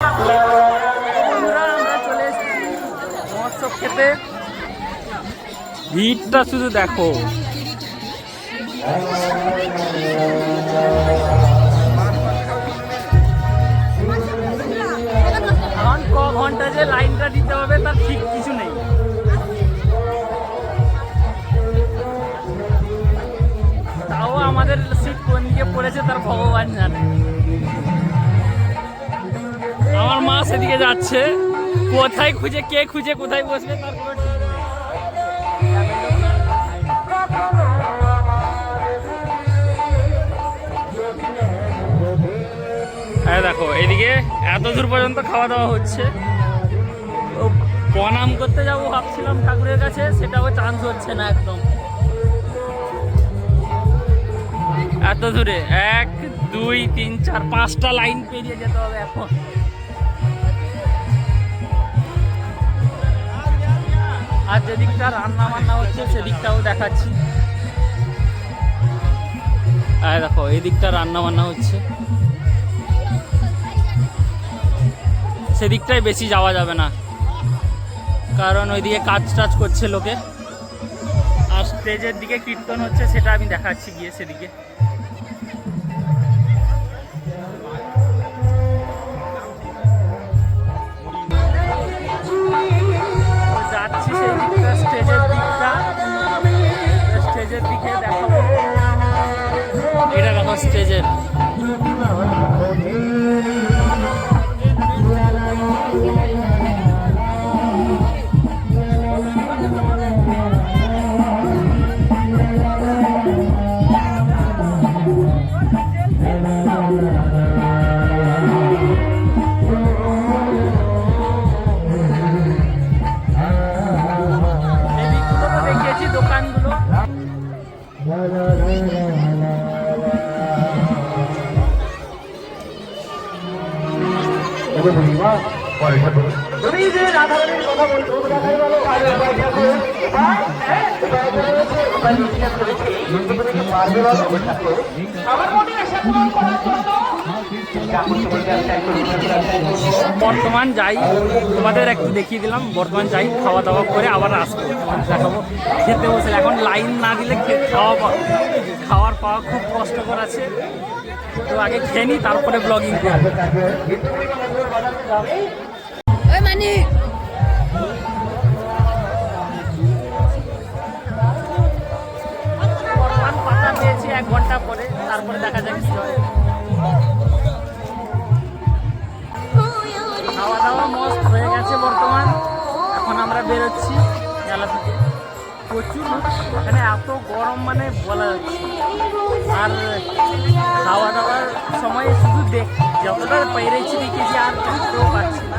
আমরা চলে এসেছি মহোৎসব খেতে। ভিড়টা শুধু দেখো। এখন ক ঘন্টা যে লাইনটা দিতে হবে তার ঠিক কিছু নেই। তাও আমাদের সিট কোন দিকে পড়েছে তার ভগবান জানে। আমার মা সেদিকে যাচ্ছে, কোথায় খুঁজে কে খুঁজে কোথায় বসবে তার কোনো ঠিক নেই। হ্যাঁ দেখো এদিকে এত দূর পর্যন্ত খাওয়া দাওয়া হচ্ছে। প্রণাম করতে যাবো ভাবছিলাম ঠাকুরের কাছে, সেটাও চান্স হচ্ছে না একদম। এত দূরে 1 2 3 4 5টা লাইন পেরিয়ে যেতে হবে এখন। আর যেদিকটা রান্না বান্না হচ্ছে সেদিকটাও দেখাচ্ছি। দেখো এই দিকটা রান্না বান্না হচ্ছে, সেদিকটাই বেশি যাওয়া যাবে না কারণ ওইদিকে কাজ টাজ করছে লোকে। আর স্টেজের দিকে কীর্তন হচ্ছে, সেটা আমি দেখাচ্ছি গিয়ে সেদিকে। যাচ্ছি সেই দিকটা, স্টেজের দিকে দেখাবো। এটা দেখো স্টেজের। দোকানগুলো তুমি যে রাধারানীর কথা বলছো আমার মনে আশা পূরণ করার জন্য বর্তমান যাই, তোমাদের একটু দেখিয়ে দিলাম। বর্তমান যাই, খাওয়া দাওয়া করে আবার আসবো, দেখাবো। খেতে বসে এখন লাইন না দিলে খাওয়ার পাওয়া খুব কষ্টকর আছে। তো আগে খেয়ে নিই, তারপরে ব্লগিং করবো। বর্তমান পাতা পেয়েছি 1 ঘন্টা পরে, তারপরে দেখা যাক কি হয়। খাওয়া দাওয়া মস্ত হয়ে গেছে বর্তমান। এখন আমরা বেরোচ্ছি মেলা থেকে। প্রচুর এখানে এত গরম মানে বলা যাচ্ছে। আর খাওয়া দাওয়ার সময় শুধু যতটা পেরেছি দেখেছি, আর দেখতেও পাচ্ছি না।